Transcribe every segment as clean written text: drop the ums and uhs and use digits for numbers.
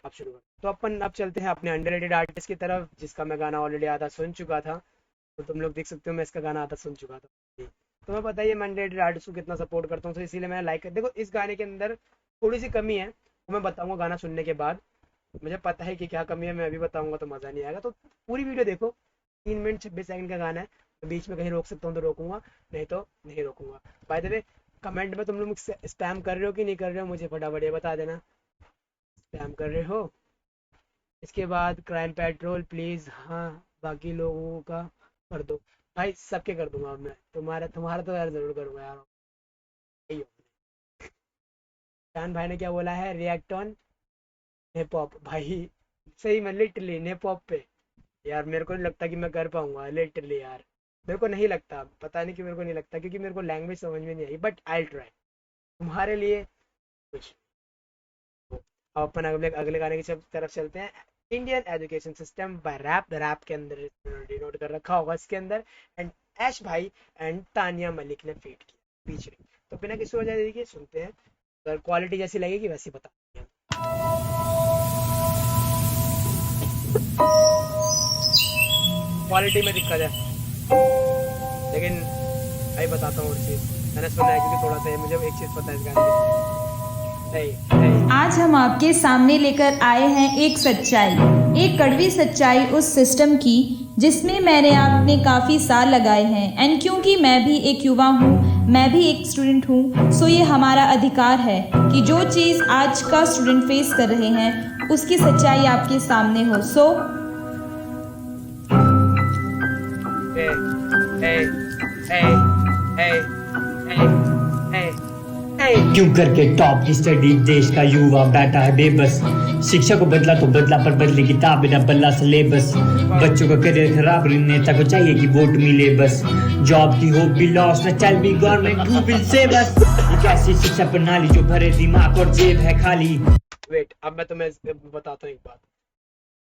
आप शुरू करो। तो अपन अब चलते हैं अपने अंडररेटेड आर्टिस्ट की तरफ, जिसका मैं गाना ऑलरेडी आधा सुन चुका था। तो तुम लोग देख सकते हो मैं इसका गाना आधा सुन चुका था। तुम्हें पता ही है मैं अंडररेटेड आर्टिस्ट को कितना सपोर्ट करता हूँ, तो इसीलिए मैं लाइक देखो इस गाने के अंदर थोड़ी सी कमी है, वो मैं बताऊंगा गाना सुनने के बाद। मुझे पता है कि क्या कमी है, मैं अभी बताऊंगा तो मज़ा नहीं आएगा। तो पूरी वीडियो देखो, 3 मिनट 26 सेकंड का गाना है। तो बीच में कहीं रोक सकता हूँ तो रोकूंगा, नहीं तो नहीं रोकूंगा। बाय द वे, कमेंट में तुम लोग स्पैम कर रहे हो कि नहीं कर रहे हो, मुझे फटाफट ये बता देना। स्पैम कर रहे हो? इसके बाद क्राइम पेट्रोल प्लीज़, हाँ। बाकी लोगों का कर दो। भाई सबके कर दूंगा अब मैं, तुम्हारा तुम्हारा तो यार ज़रूर करूंगा यार। यही हो। चांद भाई ने क्या बोला है, रिएक्ट ऑन हिप हॉप भाई। सही में लिटरली हिप हॉप पे। यार मेरे को नहीं लगता कि मैं कर पाऊंगा लिटरली यार। मेरे को नहीं लगता, पता नहीं कि मेरे को नहीं लगता, क्योंकि मेरे को लैंग्वेज समझ में नहीं आई, बट आई ट्राई तुम्हारे लिए कुछ। अब अपन अगले अगले गाने की तरफ चलते हैं। Indian education system by rap. Rap के अंदर डिनोट कर रखा होगा इसके अंदर। एंड ऐश भाई एंड तानिया मलिक ने फीट किया पीछे। तो बिना किसी वजह देखिए सुनते हैं, अगर क्वालिटी जैसी लगेगी वैसी बता। क्वालिटी में दिक्कत है, लेकिन भाई बताता हूँ और चीज़। मैंने सुना है क्योंकि थोड़ा सा मुझे एक चीज़ पता है इस गाने की। नहीं नहीं। आज हम आपके सामने लेकर आए हैं एक सच्चाई, एक कड़वी सच्चाई उस सिस्टम की जिसमें मैंने आपने काफ़ी साल लगाए हैं। एंड क्योंकि मैं भी एक युवा हूँ, मैं भी एक स्टूडेंट हूँ, सो ये हमारा अधिकार है कि जो चीज़ आज का स्टूडेंट फेस कर रहे हैं उसकी सच्चाई आपके सामने हो। सो ए ए ए ए ए ए ए। क्यों करके टॉप की स्टडी देश का युवा बैठा है बेबस। शिक्षा को बदला तो बदला पर बदली किताब ना बदला सिलेबस। बच्चों का करियर खराब, नेता को चाहिए कि वोट मिले बस। जॉब की होप भी लॉस न चल भी गवर्नमेंट गूगल से बस। एक ऐसी शिक्षा प्रणाली जो भरे दिमाग और जेब है खाली। वेट, अब मैं तुम्हें बताता हूँ एक बात।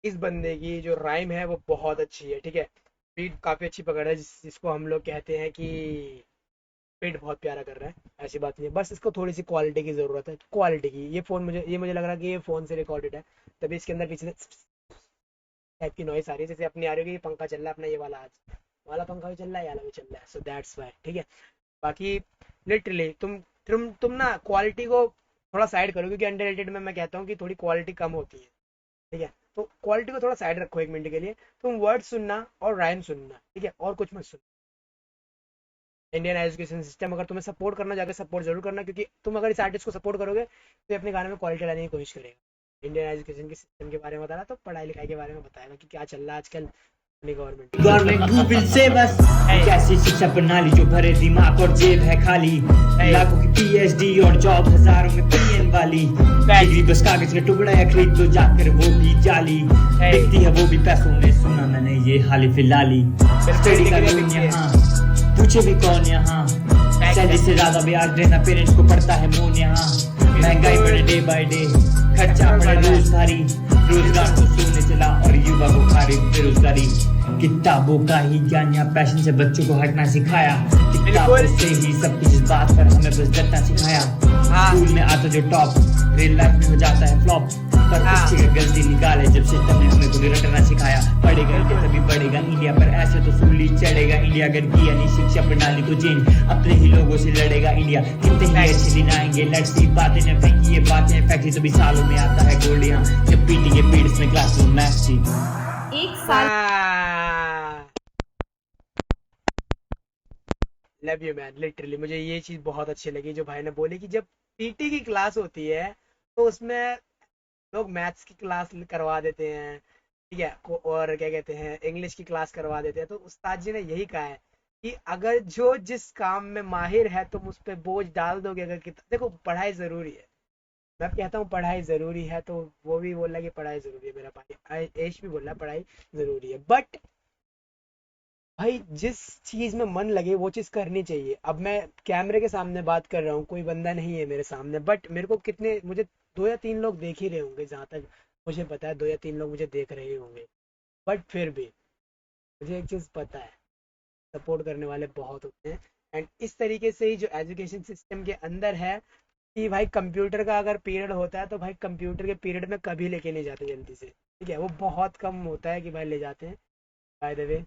इस बंदे की जो राइम है वो बहुत अच्छी है, ठीक है। बीट काफी अच्छी पकड़ है, जिसको हम लोग कहते हैं कि बीट बहुत प्यारा कर रहा है। ऐसी बात नहीं है, बस इसको थोड़ी सी क्वालिटी की जरूरत है, क्वालिटी की। ये मुझे लग रहा है कि ये फोन से रिकॉर्डेड है, तभी इसके अंदर पीछे टाइप की नॉइस आ रही है, जैसे अपनी आ रही है कि ये पंखा चल रहा है अपना, ये वाला आज वाला पंखा भी चल रहा है, ये वाला भी चल रहा है, सो दैट्स वाई, ठीक है। बाकी लिटरली तुम ना क्वालिटी को थोड़ा साइड करो, क्योंकि अंडररेटेड में मैं कहता हूँ कि थोड़ी क्वालिटी कम होती है, ठीक है। तो क्वालिटी को थोड़ा साइड रखो 1 मिनट के लिए। तुम वर्ड सुनना और राइम सुनना, ठीक है, और कुछ मत सुनना। इंडियन एजुकेशन सिस्टम अगर तुम्हें सपोर्ट करना, जाकर सपोर्ट जरूर करना, क्योंकि तुम अगर इस आर्टिस्ट को सपोर्ट करोगे तो ये अपने गाने में क्वालिटी लाने की कोशिश करेगा। इंडियन एजुकेशन के सिस्टम के बारे में बता रहा, तो पढ़ाई लिखाई के बारे में बताएगा कि क्या चल रहा है आजकल अपनी गवर्नमेंट गवर्नमेंट गूगल से बस। एक ऐसी शिक्षा प्रणाली जो भरे दिमाग और जेब है खाली। लाखों की पीएचडी और जॉब हजारों में पीएन वाली। डिग्री बस कागज का टुकड़ा है, खरीद लो जाकर वो भी जाली। दिखती है वो भी पैसों में, सुना मैंने ये हाल फिलहाली। स्टडी का लोन यहाँ, पूछे भी कौन यहाँ। सैलरी से ज्यादा ब्याज देना पेरेंट्स को पड़ता है मोन यहाँ। महंगाई बढ़े डे बाय डे, खर्चा बढ़े रोज भारी। रोजगार तो सोने चला और युवा को खारी बेरोजगारी। किताबों का ही ज्ञान या पैशन से बच्चों को हटना सिखाया। किताबों से ही सब कुछ, इस बात पर हमें बस डरना सिखाया। स्कूल में आता जो टॉप, रियल लाइफ में हो जाता है फ्लॉप। पर किसी का गलती निकाले जब सिस्टम ने हमें खुद रटना सिखाया। पढ़ेगा इंडिया तभी बढ़ेगा इंडिया, पर ऐसे तो सूली चढ़ेगा इंडिया। अगर किया नहीं शिक्षा प्रणाली को चेंज, अपने ही लोगों से लड़ेगा इंडिया। कितने ही अच्छे दिन आएंगे, लड़ती बातें न फेंकी ये बातें। फैक्ट्री तभी सालों में आता है गोल्ड यहाँ, जब पीटी के पीरियड्स में क्लासरूम मैथ्स थी। एक साल लव यू मैन। लिटरली मुझे ये चीज बहुत अच्छी लगी जो भाई ने बोली, कि जब पीटी की क्लास होती है तो उसमें लोग मैथ्स की क्लास करवा देते हैं, ठीक है, और क्या कहते हैं इंग्लिश की क्लास करवा देते हैं। तो उस्ताद जी ने यही कहा है कि अगर जो जिस काम में माहिर है तुम उस पर बोझ डाल दोगे, अगर देखो पढ़ाई जरूरी है। मैं कहता हूँ पढ़ाई जरूरी है, तो वो भी बोल रहा है कि पढ़ाई जरूरी है, मेरा भाई ऐश भी बोल रहा है पढ़ाई जरूरी है, बट भाई जिस चीज में मन लगे वो चीज करनी चाहिए। अब मैं कैमरे के सामने बात कर रहा हूँ, कोई बंदा नहीं है मेरे सामने, बट मेरे को कितने, मुझे 2 या 3 लोग देख ही रहे होंगे, जहां तक मुझे पता है 2 या 3 लोग मुझे देख रहे होंगे। बट फिर भी मुझे एक चीज पता है, सपोर्ट करने वाले बहुत होते हैं। एंड इस तरीके से ही जो एजुकेशन सिस्टम के अंदर है, कि भाई कंप्यूटर का अगर पीरियड होता है तो भाई कंप्यूटर के पीरियड में कभी लेके नहीं जाते जल्दी से, ठीक है, वो बहुत कम होता है कि भाई ले जाते हैं, बाय द वे।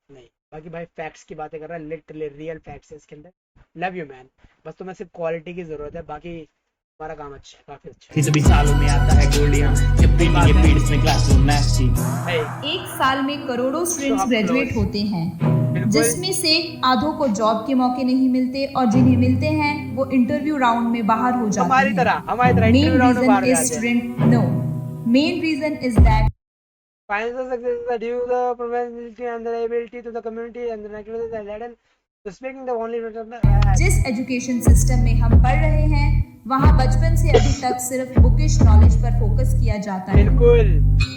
नहीं, बाकी भाई फैक्ट्स की बातें कर रहा है, लिटरली रियल फैक्ट्स है इसके अंदर। लव यू मैन, बस तुम्हें सिर्फ क्वालिटी की जरूरत है, बाकी हमारा काम अच्छा है, काफी अच्छा कि सभी सालों में आता है गोल्डियां जब प्रीति के पीरियड्स में क्लासरूम मैथ्स थी। है। एक साल में करोड़ों स्टूडेंट्स आप ग्रेजुएट close। होते हैं, बिल्कुल। जिसमें से आधों को जॉब के मौके नहीं मिलते और जिन्हें मिलते हैं वो इंटरव्यू राउंड में बाहर हो जाते हमारी तरह हैं। मेन इंटरव्यू राउंड में बाहर रीजन हो इज जाते हैं। Student no main reason is that Financial success is due to the probability and the ability to the community and the naturally the laden to speaking the only जिस education system में हम पढ़ रहे हैं वहाँ बचपन से अभी तक सिर्फ बुकिश नॉलेज पर फोकस किया जाता है। बिल्कुल।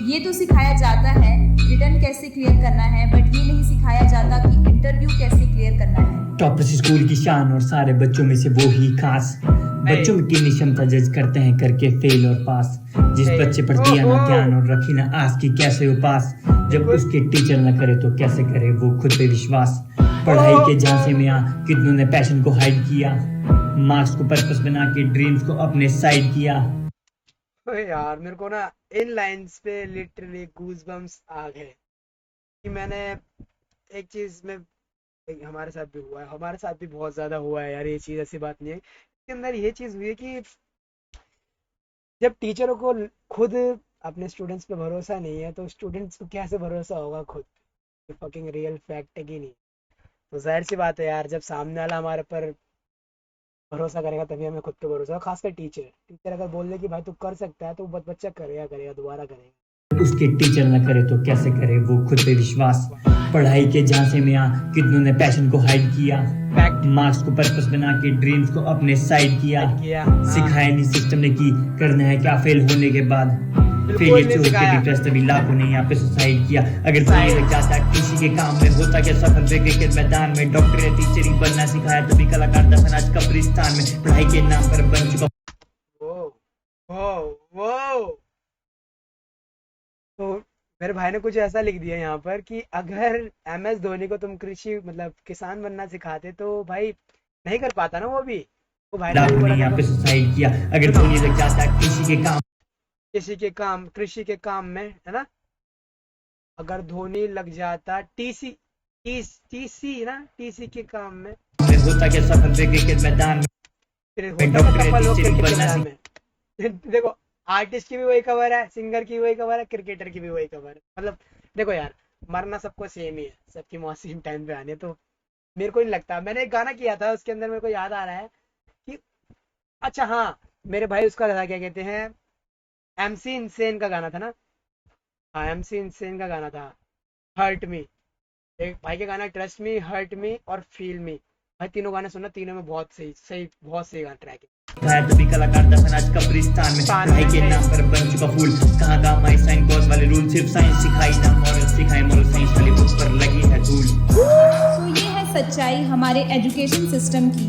ये तो सिखाया जाता है रिटर्न कैसे क्लियर करना है, बट ये नहीं सिखाया जाता कि इंटरव्यू कैसे क्लियर करना है। टॉपर्स स्कूल की शान और सारे बच्चों में से वो ही खास, बच्चों में कितनी क्षमता जज करते हैं करके फेल और पास। जिस बच्चे पर दिया ना ध्यान और रखी ना आस की कैसे वो पास, जब उसके टीचर न करे तो कैसे करे वो खुद पे विश्वास। पढ़ाई के झांसे में कितनों ने पैशन को हाइड किया, मार्क्स को पर्पस बना के ड्रीम्स को अपने साइड किया। ओए यार मेरे को ना इन लाइंस पे लिटरली गूज बम्स आ गए कि मैंने एक चीज में, हमारे साथ भी हुआ है, हमारे साथ भी बहुत ज्यादा हुआ है यार, ये चीज ऐसी बात नहीं है। इसके अंदर ये चीज हुई है कि जब टीचरों को खुद अपने स्टूडेंट्स पे भरोसा नहीं है तो स्टूडेंट्स को कैसे भरोसा होगा खुद पे? फकिंग रियल फैक्ट है कि नहीं? तो जाहिर सी बात है यार, जब सामने वाला हमारे पर भरोसा करेगा तभी हमें खुद पे भरोसा होगा। खासकर टीचर, टीचर अगर बोल दे कि भाई तू कर सकता है तो वो बच्चा करेगा करेगा दोबारा करेगा। उसके टीचर न करे तो कैसे करे वो खुद पे विश्वास। पढ़ाई के झांसे में कितनों ने पैशन को हाइड किया, मार्क्स को पर्पस बना के ड्रीम्स को अपने साइड किया। सिखाया नहीं सिस्टम ने कि करना है क्या फेल होने के बाद, फेलियर से होके डिप्रेस तभी लाखों ने यहाँ पे सुसाइड किया। अगर कोई लग जाता किसी के काम में होता क्या सफल क्रिकेट मैदान में, डॉक्टर या टीचर ही बनना सिखाया तभी कलाकार दफन आज कब्रिस्तान में। पढ़ाई के नाम पर बन चुका वो तो मेरे भाई ने कुछ ऐसा लिख दिया यहाँ पर कि अगर MS धोनी को तुम कृषि मतलब किसान बनना सिखाते तो भाई नहीं कर पाता ना वो भी। वो भाई ने यहाँ पे सुसाइड किया। अगर धोनी लग जाता किसी कृषि के काम में, है ना, अगर धोनी लग जाता टीसी के काम में होता क्या सफल क्रिकेट मैदान में, फिर होता में। देखो आर्टिस्ट की भी वही खबर है, सिंगर की वही खबर है, क्रिकेटर की भी वही खबर है। मतलब देखो यार, मरना सबको सेम ही है, सबकी मौत सेम टाइम पे आनी है। तो मेरे को नहीं लगता, मैंने एक गाना किया था उसके अंदर मेरे को याद आ रहा है कि अच्छा हाँ, मेरे भाई उसका था क्या कहते हैं, MC इंसेन का गाना था ना। हाँ MC इंसेन का गाना था हर्ट मी। एक भाई के गाना ट्रस्ट मी, हर्ट मी और फील मी, भाई तीनों गाने सुनना, तीनों में बहुत सही बहुत सही गाना ट्रैक है। तभी कलाकार दफन आज कब्रिस्तान में। पढ़ाई के नाम पर बन चुका फूल, कहाँ का माई साइन कॉज वाले रूल, सिर्फ साइंस सिखाई ना मॉरल सिखाई, मॉरल साइंस वाली बुक पर लगी है धूल। तो ये है सच्चाई हमारे एजुकेशन सिस्टम की।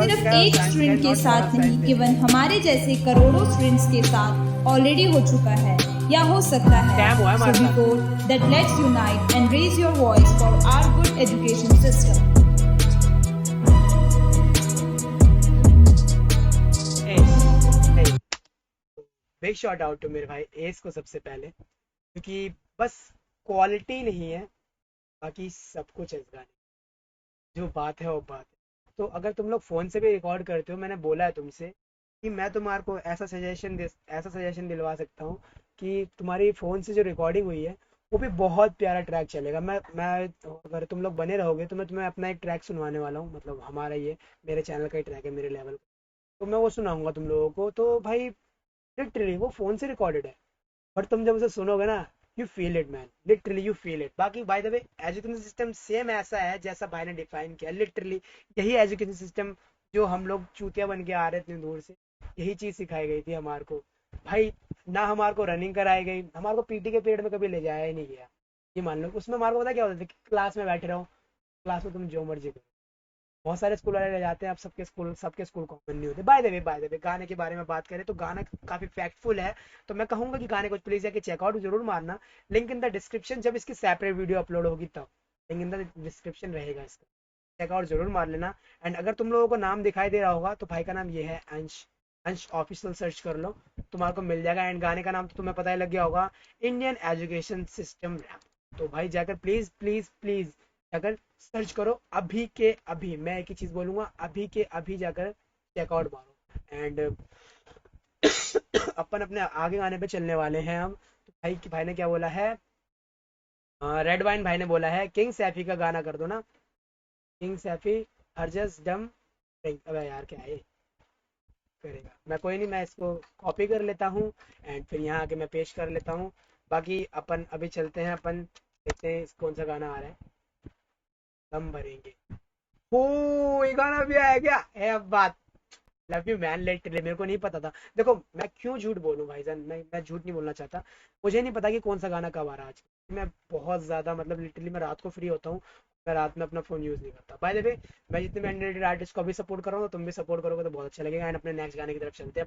सिर्फ एक स्टूडेंट के साथ नहीं, केवल हमारे जैसे करोड़ों स्टूडेंट्स के साथ ऑलरेडी हो चुका है या हो सकता है। So before that, let's unite and raise your voice for our good education system. Big shout out to मेरे भाई एस को सबसे पहले, क्योंकि बस क्वालिटी नहीं है, बाकी सब कुछ है इस गाने, जो बात है वो बात है। तो अगर तुम लोग फ़ोन से भी रिकॉर्ड करते हो, मैंने बोला है तुमसे कि मैं तुम्हारे को ऐसा सजेशन दिलवा सकता हूँ कि तुम्हारी फ़ोन से जो रिकॉर्डिंग हुई है वो भी बहुत प्यारा ट्रैक चलेगा। मैं अगर तुम लोग बने रहोगे तो मैं तुम्हें अपना एक ट्रैक सुनवाने वाला हूँ, मतलब हमारा ये मेरे चैनल का ही ट्रैक है, मेरे लेवल का, तो मैं वो सुनाऊंगा तुम लोगों को। तो भाई लिटरली वो फ़ोन से रिकॉर्डेड है, बट तुम जब उसे सुनोगे ना, you feel it man, literally you feel it. बाकी by the way education system same ऐसा है जैसा भाई ने डिफाइन किया, लिटरली यही एजुकेशन सिस्टम जो हम लोग चूतिया बन के आ रहे इतनी दूर से, यही चीज़ सिखाई गई थी हमारे को भाई। ना हमारे को रनिंग कराई गई, हमारे को PT के पीरियड में कभी ले जाया ही नहीं गया। ये मान लो उसमें हमारे को पता क्या होता था कि क्लास में बैठे रहो, क्लास में तुम जो मर्जी करो। बहुत सारे स्कूल वाले ले जाते हैं, अब सबके स्कूल कॉमन नहीं होते। बाय द वे गाने के बारे में बात करें तो गाना काफ़ी फैक्टफुल है, तो मैं कहूँगा कि गाने को प्लीज़ जाके चेकआउट जरूर मारना। लिंक इन द डिस्क्रिप्शन, जब इसकी सेपरेट वीडियो अपलोड होगी तब लिंक इन द डिस्क्रिप्शन रहेगा, इसका चेकआउट जरूर मार लेना। एंड अगर तुम लोगों को नाम दिखाई दे रहा होगा तो भाई का नाम ये है अंश। अंश ऑफिशियल सर्च कर लो, तुम्हारे को मिल जाएगा। एंड गाने का नाम तो तुम्हें पता ही लग गया होगा, इंडियन एजुकेशन सिस्टम रैप। तो भाई जाकर प्लीज प्लीज प्लीज जाकर सर्च करो अभी के अभी। मैं एक ही चीज बोलूंगा, अभी के अभी जाकर चेकआउट मारो। एंड अपन अपने आगे गाने पे चलने वाले हैं हम। तो भाई ने क्या बोला है, रेड वाइन भाई ने बोला है किंग सैफी का गाना कर दो ना, किंग सैफी हर जस्ट डम। अबे यार क्या है ये करेगा, मैं कोई नहीं, मैं इसको कॉपी कर लेता हूँ एंड फिर यहाँ आके मैं पेश कर लेता हूँ। बाकी अपन अभी चलते हैं, अपन देखते हैं कौन सा गाना आ रहा है। दम भरेंगे, हो ये गाना भी आया क्या है, अब बात। लव यू मैन, लिटरली मेरे को नहीं पता था। देखो मैं क्यों झूठ बोलूं भाईजान, मैं झूठ नहीं बोलना चाहता। मुझे नहीं पता कि कौन सा गाना कब आ रहा है आज। मैं बहुत ज्यादा मतलब लिटरली मैं रात को फ्री होता हूँ, मैं रात में अपना फोन यूज नहीं करता। बाय द वे मैं जितने मैं अंडररेटेड आर्टिस्ट को भी सपोर्ट कर रहा हूँ, तुम भी सपोर्ट करोगे तो बहुत अच्छा लगेगा। एंड अपने नेक्स्ट गाने की तरफ चलते हैं।